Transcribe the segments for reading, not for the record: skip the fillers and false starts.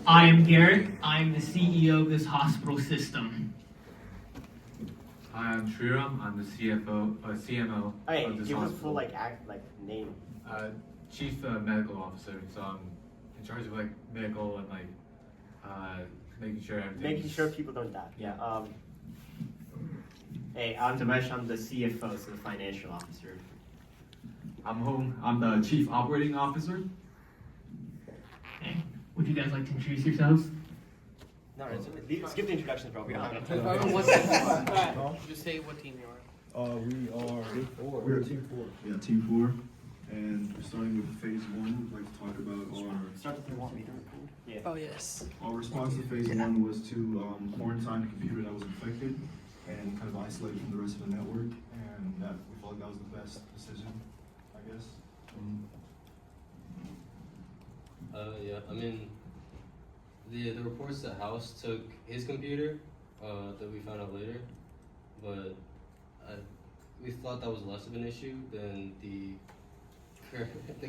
I am Garrett. I am the CEO of this hospital system. Hi, I'm Sriram. I'm the CMO Hey, of this give us hospital. full name. Chief medical officer. So I'm in charge of medical and making sure everything. Making sure people don't die. Yeah. Hey, I'm Dimesh. I'm the CFO, so the financial officer. I'm Home. I'm the Chief Operating Officer. Hey, would you guys like to introduce yourselves? No, skip the introductions, bro. We don't have enough time. Just say what team you are. We're Team 4. Yeah, Team 4. And starting with phase 1, we'd like to talk about Start if you want me to record. Yeah. Oh yes. our response to phase 1 was to quarantine the computer that was infected and kind of isolate it from the rest of the network. And that we felt like that was the best decision, I guess. Yeah, I mean, the reports that House took his computer, that we found out later, but we thought that was less of an issue than the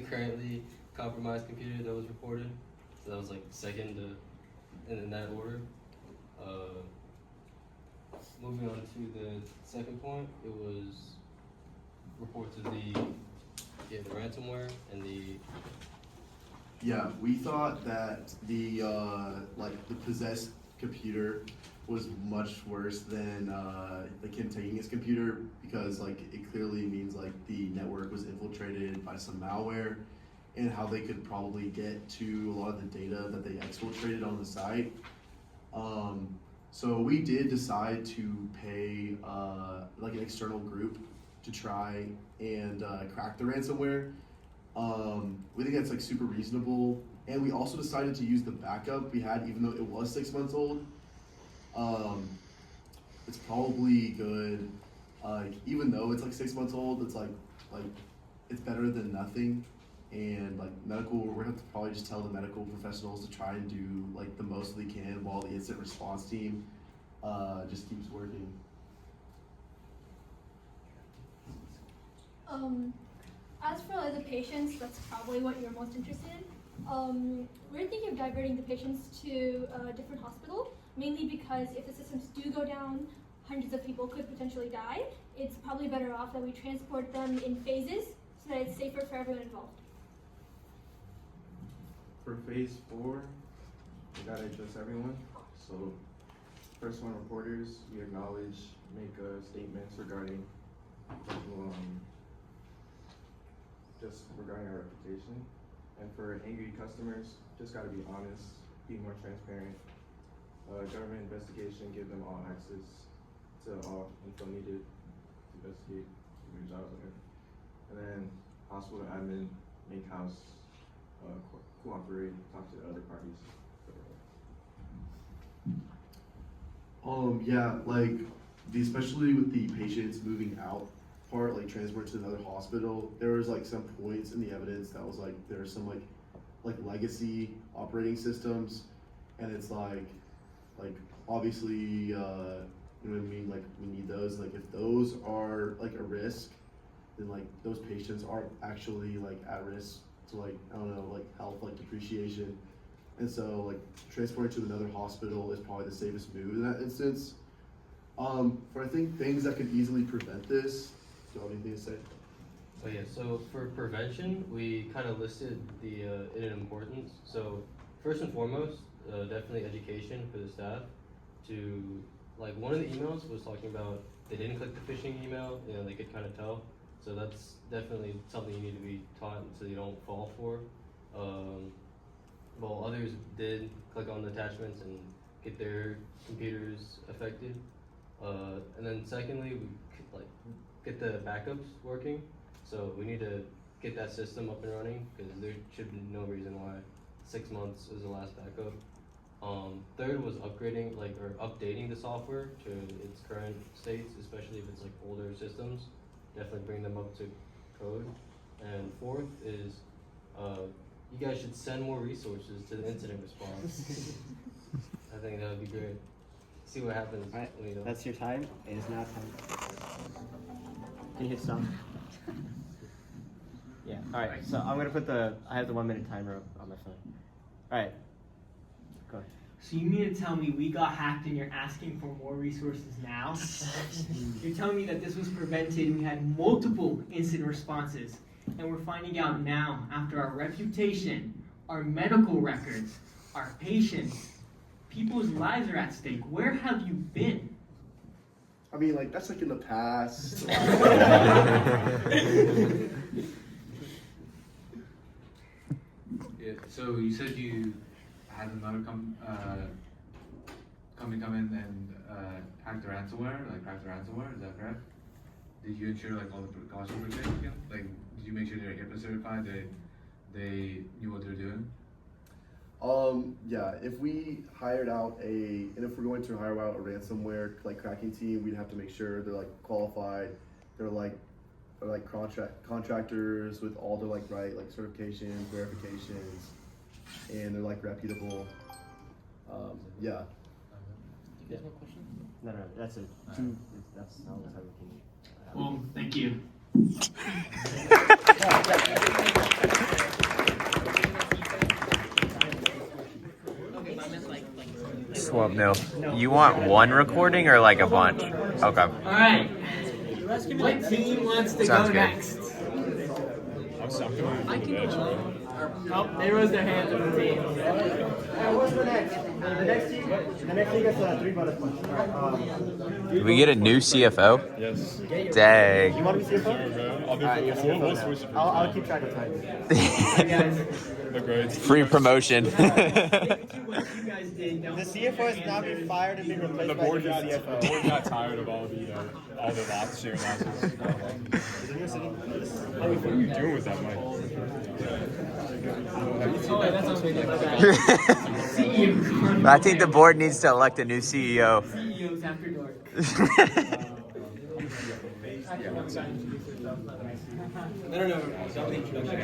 currently compromised computer that was reported. So that was second in that order. Moving on to the second point, it was reports of the ransomware and the. Yeah, we thought that the possessed computer was much worse than him taking his computer, because it clearly means the network was infiltrated by some malware, and how they could probably get to a lot of the data that they exfiltrated on the site. So we did decide to pay an external group to try and crack the ransomware. We think that's super reasonable, and we also decided to use the backup we had, even though it was 6 months old. It's probably good, even though it's 6 months old, it's it's better than nothing. And medical, we're gonna have to probably just tell the medical professionals to try and do the most they can while the incident response team just keeps working. As for the patients, that's probably what you're most interested in. We're thinking of diverting the patients to a different hospital, mainly because if the systems do go down, hundreds of people could potentially die. It's probably better off that we transport them in phases so that it's safer for everyone involved. For phase 4, we gotta address everyone. So, first one, reporters, we acknowledge, make statements regarding just regarding our reputation. And for angry customers, just gotta be honest, be more transparent. Government investigation, give them all access to all info needed to investigate, do their jobs, whatever. And then hospital admin, make House cooperate, talk to the other parties. Especially with the patients moving out part, transport to another hospital, there was some points in the evidence that was there's some legacy operating systems, and it's obviously you know what I mean, we need those. If those are a risk, then those patients are actually at risk to I don't know, health depreciation. And so transporting to another hospital is probably the safest move in that instance. For I think things that could easily prevent this, do you have anything to say? Oh yeah, so for prevention, we kind of listed the importance. So first and foremost, definitely education for the staff. To one of the emails was talking about they didn't click the phishing email, they could kind of tell. So that's definitely something you need to be taught so you don't fall for. Well, others did click on the attachments and get their computers affected. And then secondly, we get the backups working. So we need to get that system up and running, because there should be no reason why 6 months is the last backup. Third was upgrading or updating the software to its current states, especially if it's older systems. Definitely bring them up to code. And fourth is you guys should send more resources to the incident response. I think that would be great. See what happens. Alright, that's your time. It is now time. Can you hit stop? Yeah. Yeah. All right. So I'm gonna put I have the 1 minute timer up on my phone. All right. Go ahead. So you mean to tell me we got hacked and you're asking for more resources now? You're telling me that this was prevented and we had multiple incident responses, and we're finding out now, after our reputation, our medical records, our patients, people's lives are at stake. Where have you been? I mean, like, that's like in the past. Yeah, so you said you had another company come in and hack the ransomware, crack the ransomware, is that correct? Did you ensure like all the precautions were taken? Like, did you make sure they're HIPAA certified, they knew what they're doing? Yeah, if we hired out and if we're going to hire out a ransomware cracking team, we'd have to make sure they're qualified, they're contractors with all the right certifications, verifications, and they're reputable. Yeah. You guys have a question? No, that's it. That's not the type of team. Well, thank you. Swap no. You want one recording or like a bunch? Okay. All right. What team wants to Sounds go good. next? Oh, they rose their hands on the team. What's the next? The next team gets 3 bonus points. All right. Did we get a new CFO? Yes. Dang. You want to be CFO? I'll be Alright, switch it. I'll keep track of time. Free promotion. What you guys did, don't The CFO is now being fired and being replaced The by board the got CFO. tired of all the lots, sharing losses. What are you doing with that mic? I think the board needs to elect a new CEO. CEOs after dark. No. Don't introduction.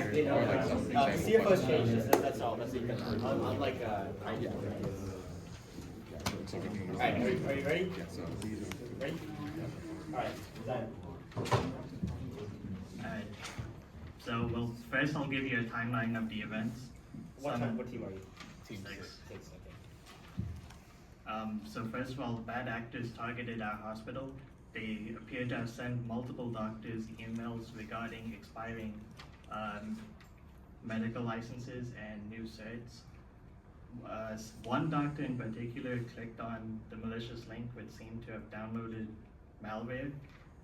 CFO's changed. That's all. That's the unlike yeah. All right. Are you ready? Ready? All right. Done. Alright. So, well, first I'll give you a timeline of the events. What team are you? Team 6. Okay. So first of all, bad actors targeted our hospital. They appear to have sent multiple doctors emails regarding expiring medical licenses and new certs. One doctor in particular clicked on the malicious link, which seemed to have downloaded malware.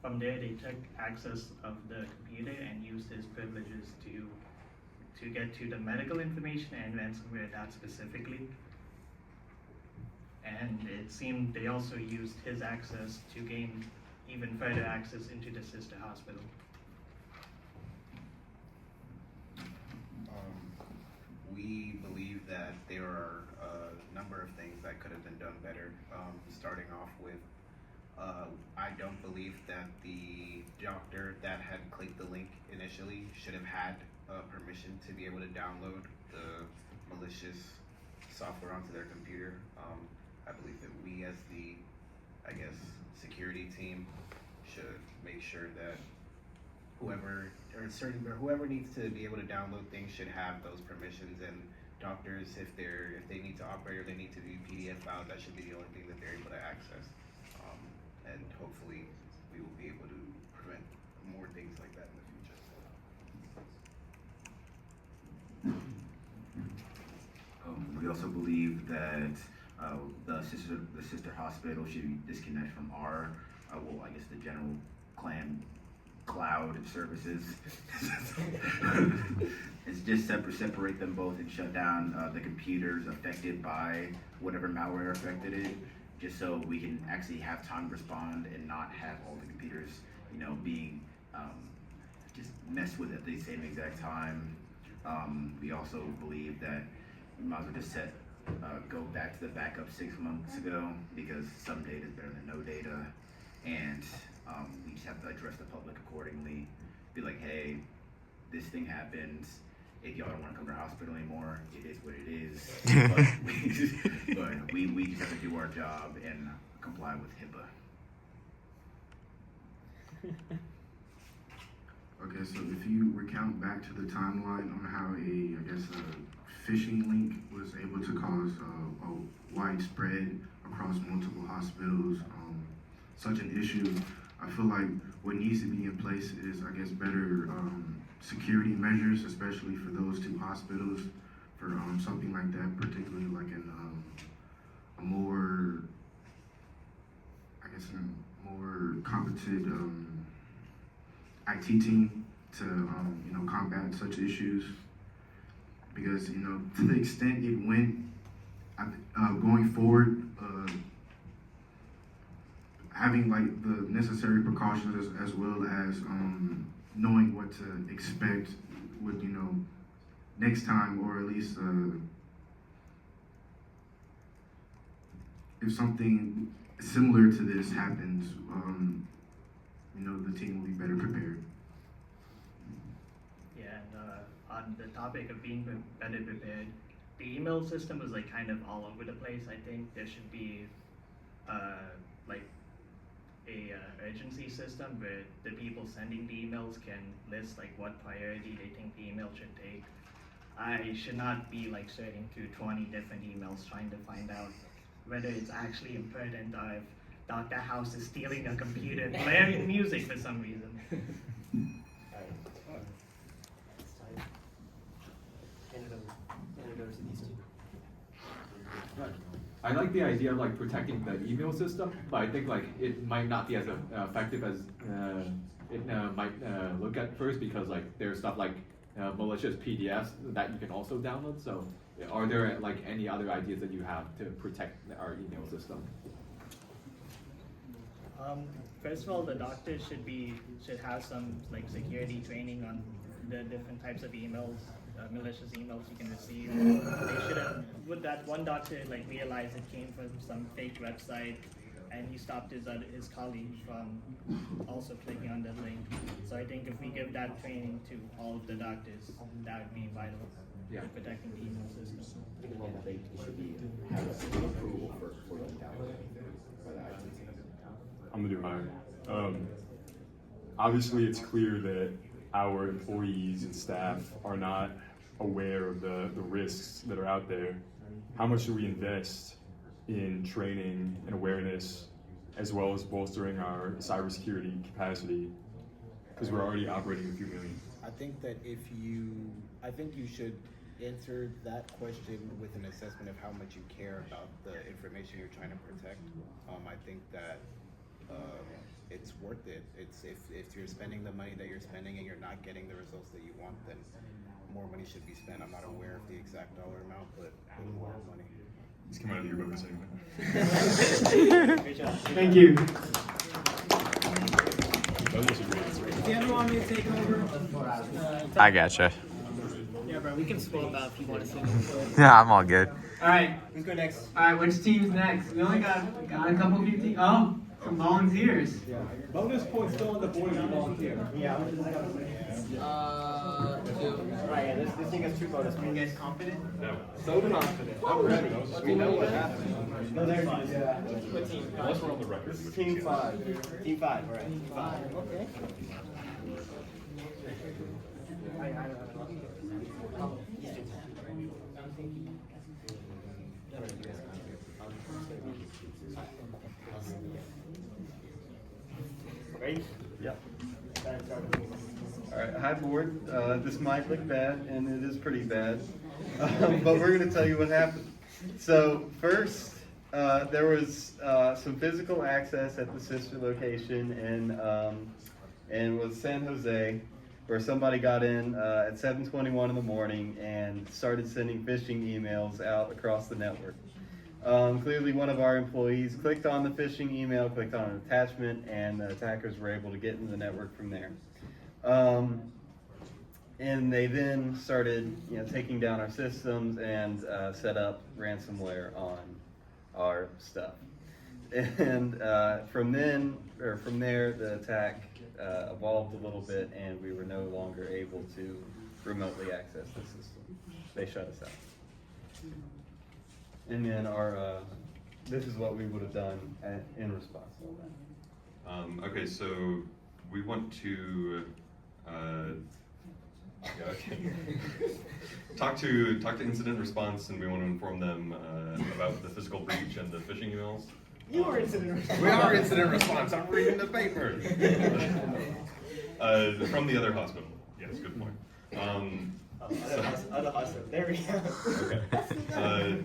From there, they took access of the computer and used his privileges to get to the medical information and ransomware that specifically. And it seemed they also used his access to gain even further access into the sister hospital. We believe that there are a number of things that could have been done better. Starting off with, I don't believe that the doctor that had clicked the link initially should have had permission to be able to download the malicious software onto their computer. I believe that we as the, security team should make sure that whoever needs to be able to download things should have those permissions, and doctors, if they need to operate or they need to view PDF files, that should be the only thing that they're able to access. And hopefully we will be able to prevent more things like that in the future. We also believe that the sister hospital should disconnect from our, the general cloud services. It's just separate them both and shut down the computers affected by whatever malware affected it, just so we can actually have time to respond and not have all the computers, being just messed with at the same exact time. We also believe that we might as well just go back to the backup 6 months ago, because some data is better than no data, and we just have to address the public accordingly. Be like, hey, this thing happened. If y'all don't want to come to our hospital anymore, it is what it is. But we just have to do our job and comply with HIPAA. Okay, so if you recount back to the timeline on how a phishing link was able to cause a widespread across multiple hospitals, such an issue, I feel like what needs to be in place is, better security measures, especially for those two hospitals, for something like that, particularly like in a more, a more competent IT team to combat such issues, because to the extent it went going forward, having like the necessary precautions as well as knowing what to expect would next time, or at least if something similar to this happens, the team will be better prepared. Yeah, and on the topic of being better prepared, the email system was like kind of all over the place. I think there should be like a urgency system where the people sending the emails can list like what priority they think the email should take. I should not be like searching through 20 different emails trying to find out whether it's actually important or if Dr. House is stealing a computer and blaring music for some reason. I like the idea of like protecting the email system, but I think like it might not be as effective as it might look at first, because like there's stuff like malicious PDFs that you can also download. So are there like any other ideas that you have to protect our email system? First of all, the doctors should have some like security training on the different types of emails, malicious emails you can receive. They should have. Would that one doctor like realize it came from some fake website, and he stopped his colleague from also clicking on that link. So I think if we give that training to all of the doctors, that would be vital to protecting the email system. I think one thing should be have approval for the download by the IT team. I'm the new hire. Obviously, it's clear that our employees and staff are not aware of the risks that are out there. How much should we invest in training and awareness, as well as bolstering our cybersecurity capacity? Because we're already operating a few million. I think that I think you should answer that question with an assessment of how much you care about the information you're trying to protect. I think that it's worth it. It's if you're spending the money that you're spending and you're not getting the results that you want, then more money should be spent. I'm not aware of the exact dollar amount, but more money. It's coming out of your bonus anyway. Great job. Thank you. That was a great answer. Do you ever want me to take over? I gotcha. Yeah, bro, we can swap out if you want to swing. Yeah, I'm all good. All right. Who's going next? All right, which team's next? We only got a couple of teams. Oh, some volunteers. Yeah. Bonus points still on the board if you volunteer. Yeah. Right, yeah, this thing has 2 bonus points. You guys confident? No. So confident. I'm ready. We know what happened. No, there it is. Yeah. What team? Unless we're on the record. This is team 5. Team 5, all right. Team 5. Okay. Ready? Yep. All right, hi board. This might look bad, and it is pretty bad, but we're going to tell you what happened. So first, there was some physical access at the sister location in was San Jose, where somebody got in at 7:21 in the morning and started sending phishing emails out across the network. Clearly one of our employees clicked on the phishing email, clicked on an attachment, and the attackers were able to get into the network from there. And they then started, taking down our systems and set up ransomware on our stuff. And from there, the attack evolved a little bit, and we were no longer able to remotely access the system. They shut us out. And then this is what we would have done in response to all that. Okay, so we want to Yeah, okay. Talk to incident response, and we want to inform them about the physical breach and the phishing emails. You are incident response. We are incident response. I'm reading the paper. From the other hospital. Yes, good point. Other hospital. There we go. Okay.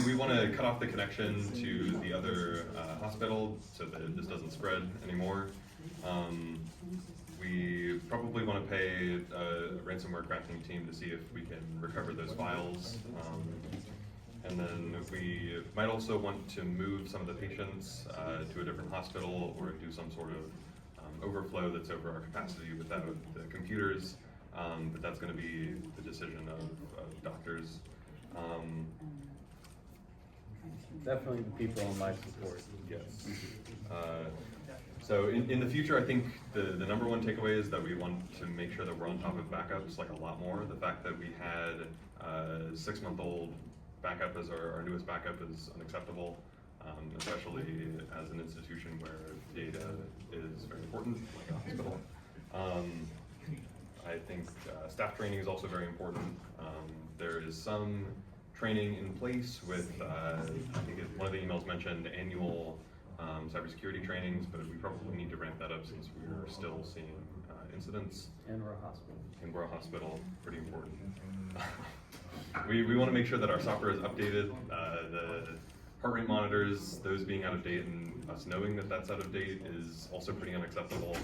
We want to cut off the connection to the other hospital so that this doesn't spread anymore. We probably want to pay a ransomware cracking team to see if we can recover those files. And then we might also want to move some of the patients to a different hospital or do some sort of overflow that's over our capacity without the computers. But that's going to be the decision of doctors. Definitely the people on life support. Yes. So in the future, I think the number one takeaway is that we want to make sure that we're on top of backups like a lot more. The fact that we had a 6-month-old backup as our newest backup is unacceptable, especially as an institution where data is very important, like a hospital. I think staff training is also very important. There is some training in place with, I think one of the emails mentioned annual cybersecurity trainings, but we probably need to ramp that up since we're still seeing incidents. And we're a hospital. And we're a hospital, pretty important. We want to make sure that our software is updated. The heart rate monitors, those being out of date and us knowing that that's out of date is also pretty unacceptable.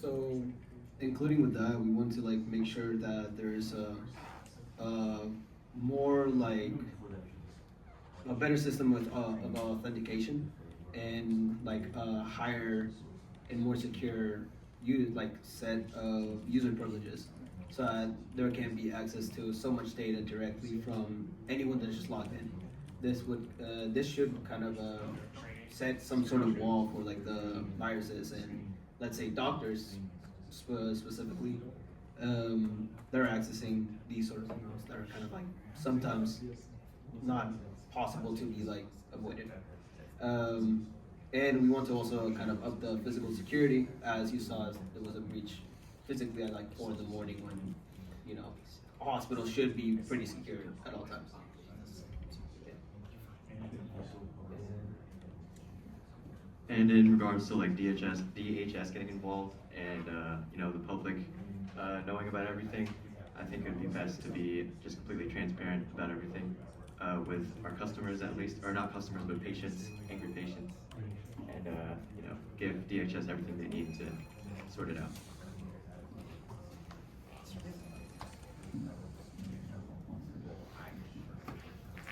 So, including with that, we want to like make sure that there's a more like a better system with of authentication and like a higher and more secure set of user privileges, so that there can be access to so much data directly from anyone that's just logged in. This should kind of set some sort of wall for like the viruses and let's say doctors specifically, they're accessing these sort of emails that are kind of like sometimes not possible to be like avoided. And we want to also kind of up the physical security. As you saw, there was a breach physically at like 4 in the morning when, a hospital should be pretty secure at all times. And in regards to like DHS getting involved and the public knowing about everything, I think it would be best to be just completely transparent about everything with our customers at least, or not customers but patients, angry patients, and give DHS everything they need to sort it out.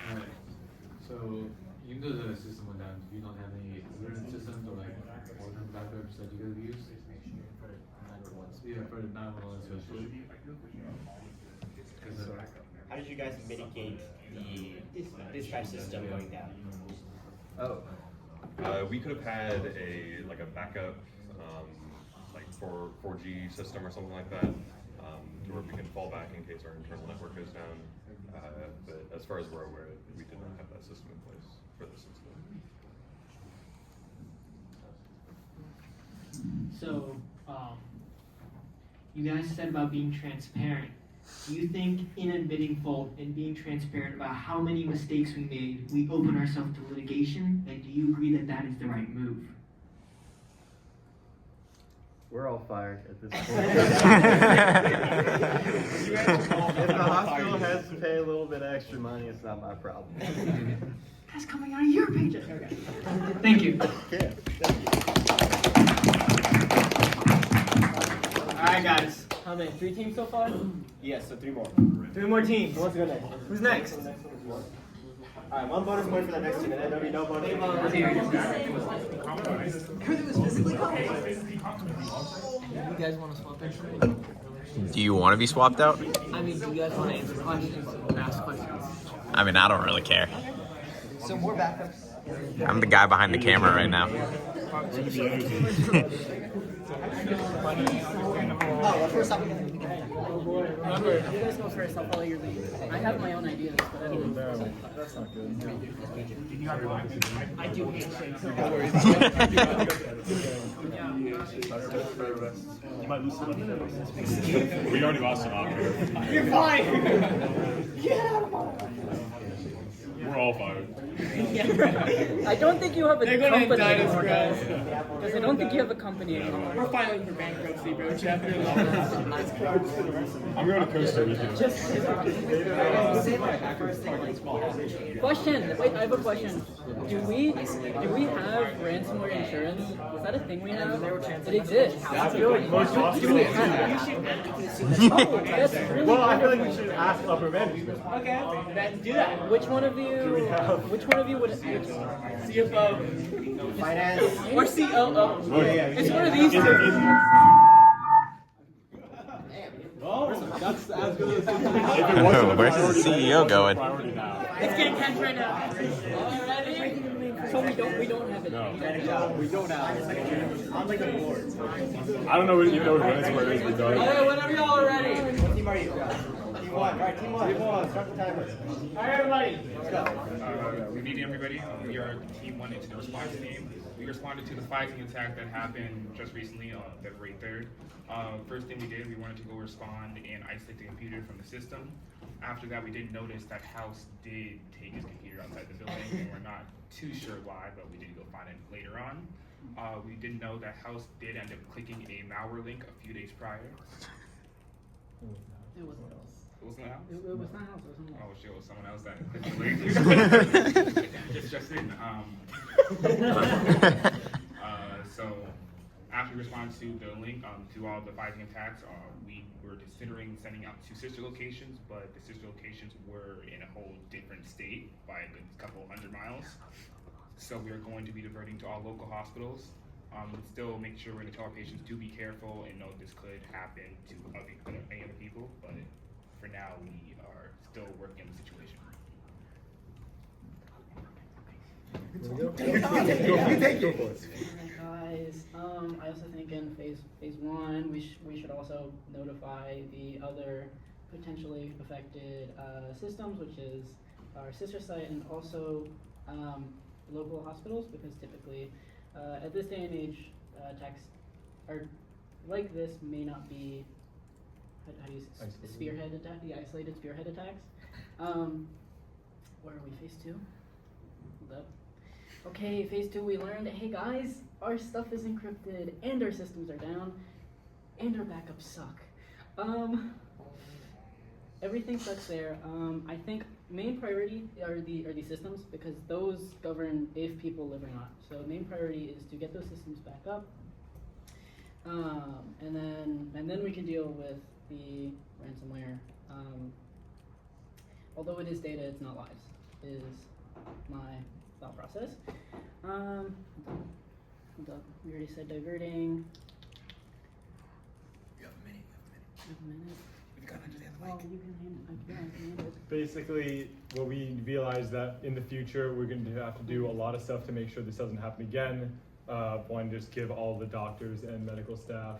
Alright, so even though the system went down, you don't have any alert systems or like modern backups that you guys use? Yeah, for the 911 especially. How did you guys mitigate the dispatch system going down? We could have had a backup like 4G system or something like that, to where we can fall back in case our internal network goes down. But as far as we're aware, we did not have that system in place for this incident. So, you guys said about being transparent. Do you think in admitting fault and being transparent about how many mistakes we made, we open ourselves to litigation? And do you agree that that is the right move? We're all fired at this point. If the hospital has to pay a little bit extra money, it's not my problem. That's coming out of your paycheck. Okay. Thank you. Yeah. Alright guys, how many? 3 teams so far? Yes, so 3 more. 3 more teams. Who wants to go next? Who's next? Alright, 1 bonus point for the next team, and then there'll be no bonus. You guys want to swap in? Do you want to be swapped out? I mean, do you guys want to answer questions or ask questions? I mean, I don't really care. So more backups. I'm the guy behind the camera right now. Oh, first up. Remember, you guys go first. I'll follow your lead. I have my own ideas, but I don't know. That's not good. I do handshakes. You might lose some. We already lost an option. You're fine. Yeah. We're all fired. Yeah, right. I don't think you have a They're gonna company indict us, anymore, guys. Because I don't think you have a company anymore. We're filing for bankruptcy, bro. Chapter 11. I'm going to Costa Rica. Question. Wait, I have a question. Do we have ransomware insurance? Is that a thing we have? It exists. Do we have? Oh, that's really Well, I feel like we wonderful. should ask upper management. Okay, then do that. Which one of you? Which one of you would? CFO. Finance. Or COO? It's one of these two. That's as good as Where's the CEO going? It's getting tense right now. Already? So we don't have it. No. We don't have it. I'm like the board. I don't know even know what ransomware is. We don't. Alright, whenever y'all are ready. What team are you? Team 1. Alright, team 1. Team 1. Start the timer. Alright, everybody. Let's go. Good evening, everybody. We are Team 1 into the response team. We responded to the phishing attack that happened just recently on February 3rd. First thing we did, we wanted to go respond and isolate the computer from the system. After that, we did notice that House did take his computer outside the building, and we're not too sure why, but we did go find it later on. We did know that House did end up clicking a malware link a few days prior. It wasn't us. It wasn't the House? It was not House. It was someone else. Oh shit, it was someone else that clicked the link. just in. So after we responded to the link to all the phishing attacks, we were considering sending out to sister locations, but the sister locations were in a whole different state by a good couple hundred miles. So we are going to be diverting to all local hospitals. Still make sure we're going to tell our patients to be careful and know this could happen to any other people, but for now we are still working on the situation. Guys, I also think in phase 1 we should also notify the other potentially affected systems, which is our sister site and also local hospitals, because typically at this day and age attacks are like this may not be how do you say, spearhead attack, the isolated spearhead attacks. Where are we? Phase 2? Hold up. Okay, phase 2, we learned, hey guys, our stuff is encrypted, and our systems are down, and our backups suck. Everything sucks there. I think main priority are the systems, because those govern if people live or not. So main priority is to get those systems back up, and then we can deal with the ransomware. Although it is data, it's not lives, is my thought process. We already said diverting. You have a minute. You have a minute? You gotta do the other Oh, you can hand it. Basically, what we realized that in the future we're going to have to do a lot of stuff to make sure this doesn't happen again. One, just give all the doctors and medical staff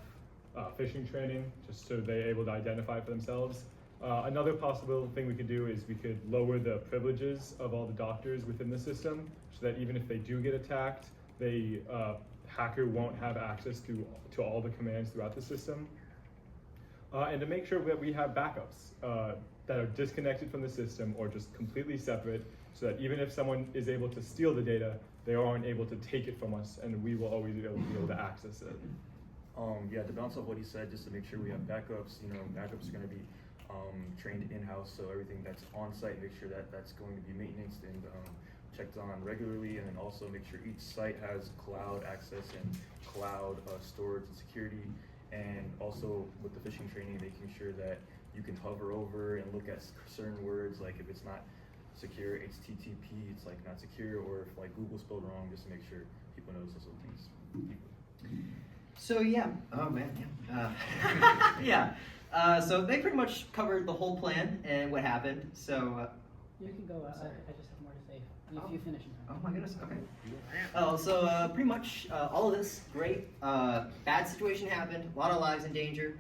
phishing training, just so they're able to identify for themselves. Another possible thing we could do is we could lower the privileges of all the doctors within the system, so that even if they do get attacked, the hacker won't have access to all the commands throughout the system. And to make sure that we have backups that are disconnected from the system or just completely separate, so that even if someone is able to steal the data, they aren't able to take it from us, and we will always be able to access it. Yeah, to bounce off what he said, just to make sure we have backups, backups are going to be trained in-house, so everything that's on site, make sure that that's going to be maintained and checked on regularly, and then also make sure each site has cloud access and cloud storage and security, and also with the phishing training, making sure that you can hover over and look at certain words, like if it's not secure, HTTP, it's like not secure, or if like Google spelled wrong, just to make sure people know those things. So yeah, oh man, yeah. Yeah, so they pretty much covered the whole plan and what happened, so... You can go, I just have more to say. If you finish in time. Oh my goodness, okay. Oh, so pretty much all of this, great. Bad situation happened, a lot of lives in danger.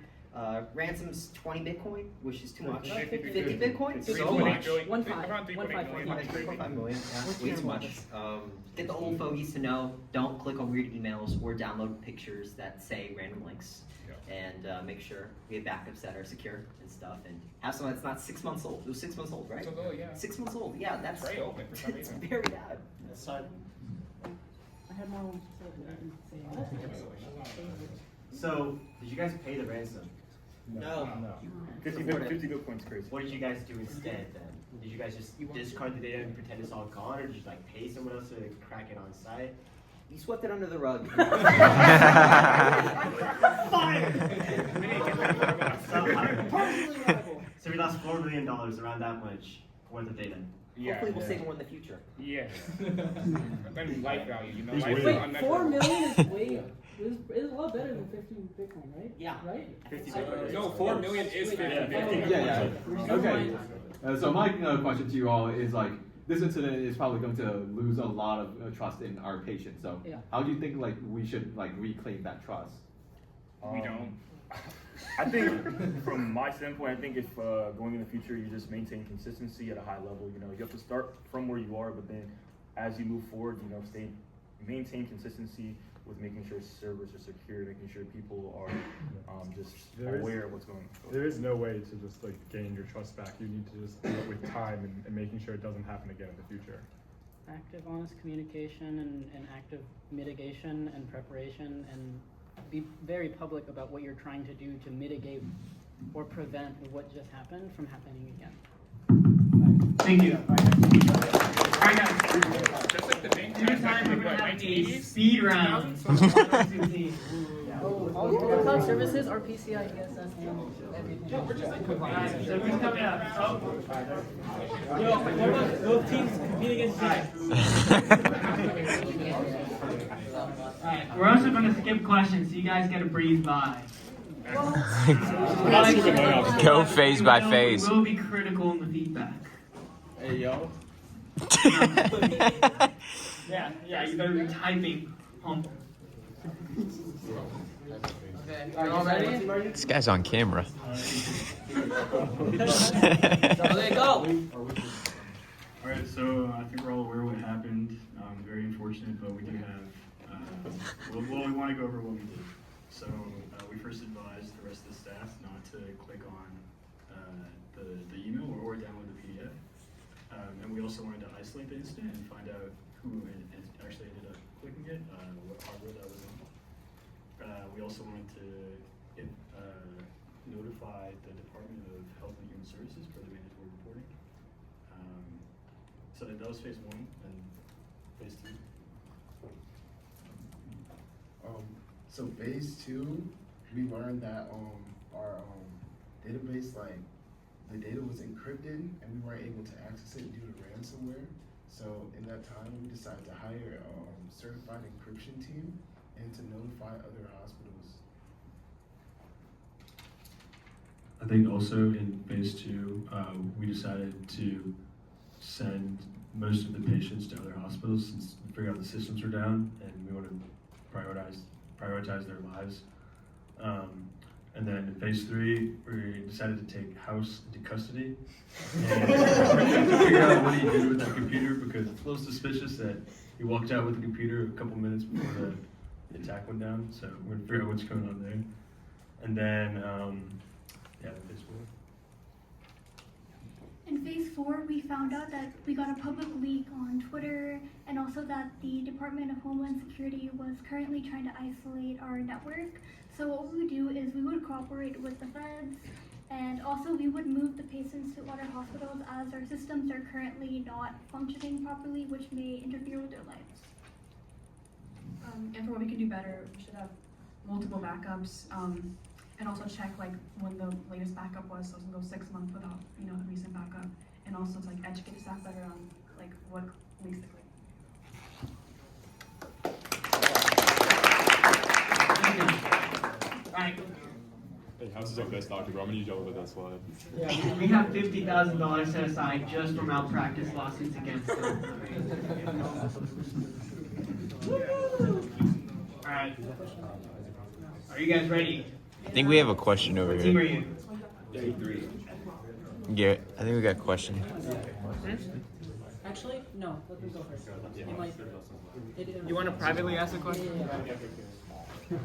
Ransom's 20 Bitcoin, which is too much. 50 Bitcoin? So 3.8 much. billion. 1.5. Around 3.8 million. 3.5 million. Yeah, What's way your too much. Get the old fogies to know, don't click on weird emails or download pictures that say random links. And make sure we have backups that are secure and stuff, and have some that's not 6 months old. It was 6 months old, right? 6 months old, yeah. 6 months old, yeah, that's Very old, for some it's reason. very bad. I had more ones to say, but I didn't say anything. So, did you guys pay the ransom? No. 50 Bitcoin's crazy. What did you guys do instead then? Did you guys just discard the data and pretend it's all gone, or did you like pay someone else to crack it on site? You swept it under the rug. So we lost $4 million, around that much worth of data. Hopefully we'll save more in the future. Yeah. Then life value, you know. Wait, Life is Wait, unmeasurable. 4 million is way. Is a lot better than 15 Bitcoin, right? Yeah. Right? 50 Bitcoin. No, 4 million is 50 Bitcoin. Yeah. Okay. So my question to you all is like, this incident is probably going to lose a lot of trust in our patients. So how do you think like we should like reclaim that trust? We don't. I think, from my standpoint, I think if going in the future you just maintain consistency at a high level, you know, you have to start from where you are, but then as you move forward, you know, maintain consistency with making sure servers are secure, making sure people are just aware of what's going on. There is no way to just like gain your trust back. You need to just do it with time and making sure it doesn't happen again in the future. Active, honest communication and active mitigation and preparation, and be very public about what you're trying to do to mitigate or prevent what just happened from happening again. Thank you. Alright guys. Just like the bank Next crash time we're in, gonna what, have a 1980s? speed round. 2000? All your cloud services are PCI DSS handles everything. Yeah, we're just like Alright, so who's coming up? Yo, what about both teams compete against Alright, we're also gonna skip questions, so you guys gotta breathe by. Go phase by phase. We'll be critical in the feedback. Hey, yo. Yeah, you better be typing. Humble. Okay, are you all ready? This guy's on camera. Okay, go! Alright, so I think we're all aware of what happened. Very unfortunate, but we do have, well, we want to go over what we did. So we first advised the rest of the staff not to click on the email or download the PDF. And we also wanted to isolate the incident and find out who actually ended up clicking it, what hardware that was on. We also wanted to notify the Department of Health and Human Services for the mandatory reporting. So that was phase 1 and phase 2. So phase 2, we learned that our database, like the data was encrypted and we weren't able to access it due to ransomware. So in that time, we decided to hire a certified encryption team and to notify other hospitals. I think also in phase 2, we decided to send most of the patients to other hospitals since we figured out the systems were down and we wanted to prioritize their lives. And then in phase 3, we decided to take House into custody and figure out what he did with that computer, because it's a little suspicious that he walked out with the computer a couple minutes before the attack went down. So we're gonna figure out what's going on there. And then, phase 4. In phase 4, we found out that we got a public leak on Twitter, and also that the Department of Homeland Security was currently trying to isolate our network. So what we would do is we would cooperate with the feds, and also we would move the patients to other hospitals as our systems are currently not functioning properly, which may interfere with their lives. And for what we can do better, we should have multiple backups, and also check like when the latest backup was, so it doesn't go 6 months without the recent backup, and also to like educate staff better on like what leaks to click. Alright. Hey, House is our best doctor, bro. I'm gonna use y'all with that slide. Yeah, we have $50,000 set aside just for malpractice lawsuits against them. Alright. Are you guys ready? I think we have a question over What team are here. you? 33. Yeah, I think we got a question. Actually, no. Let them go first. It might, You want to privately ask a question? Yeah.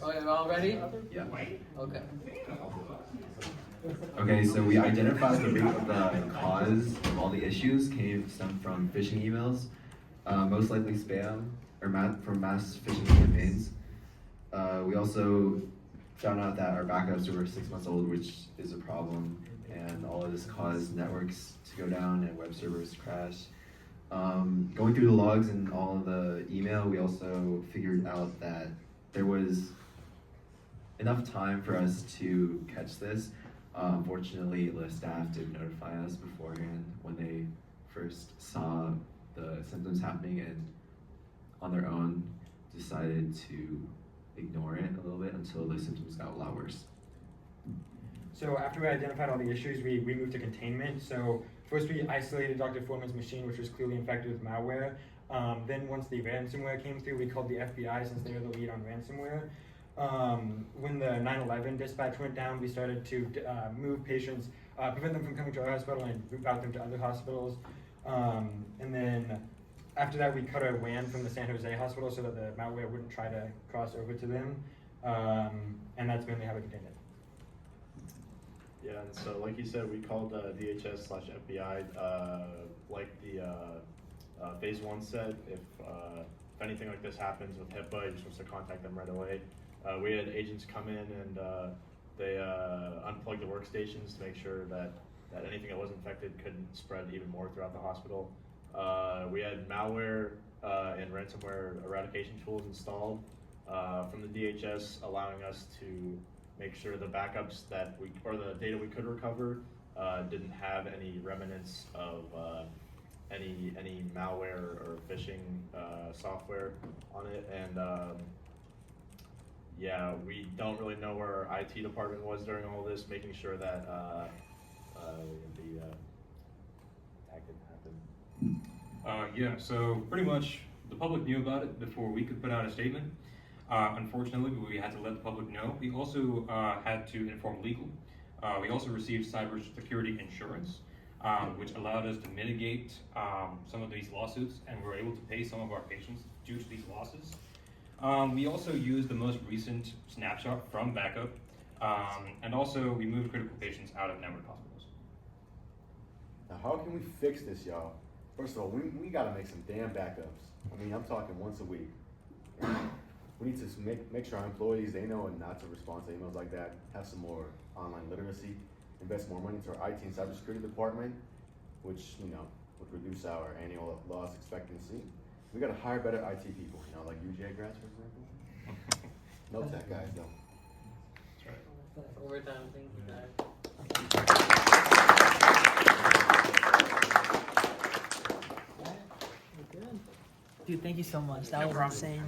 Okay, all ready? Yeah. Okay. Okay, so we identified the root of the cause of all the issues stem from phishing emails, most likely spam or from mass phishing campaigns. We also found out that our backups were 6 months old, which is a problem, and all of this caused networks to go down and web servers to crash. Going through the logs and all of the email, we also figured out that there was enough time for us to catch this. Unfortunately, the staff did notify us beforehand when they first saw the symptoms happening, and on their own decided to ignore it a little bit until the symptoms got a lot worse. So after we identified all the issues, we moved to containment. So first we isolated Dr. Foreman's machine, which was clearly infected with malware. Then once the ransomware came through, we called the FBI since they were the lead on ransomware. When the 9/11 dispatch went down, we started to move patients, prevent them from coming to our hospital and route them to other hospitals. And then after that, we cut our WAN from the San Jose hospital so that the malware wouldn't try to cross over to them. And that's mainly how we contained it. Yeah, and so like you said, we called DHS/FBI, like the phase 1 said, if anything like this happens with HIPAA, you're supposed to contact them right away. We had agents come in and they unplugged the workstations to make sure that anything that was infected couldn't spread even more throughout the hospital. We had malware and ransomware eradication tools installed from the DHS, allowing us to make sure the backups or the data we could recover didn't have any remnants of any malware or phishing software on it. And yeah, we don't really know where our IT department was during all this, making sure that the attack didn't happen. Yeah, so pretty much the public knew about it before we could put out a statement. Unfortunately, we had to let the public know. We also had to inform legal. We also received cybersecurity insurance, which allowed us to mitigate some of these lawsuits, and we were able to pay some of our patients due to these losses. We also used the most recent snapshot from backup, and also we moved critical patients out of network hospitals. Now, how can we fix this, y'all? First of all, we gotta make some damn backups. I mean, I'm talking once a week. We need to make sure our employees, they know not to respond to emails like that, have some more online literacy, invest more money into our IT and cybersecurity department, which, would reduce our annual loss expectancy. We gotta hire better IT people, like UGA grads, for example. No tech guys, though. That's right. Overtime, thank you, guys. Dude, thank you so much. That was insane.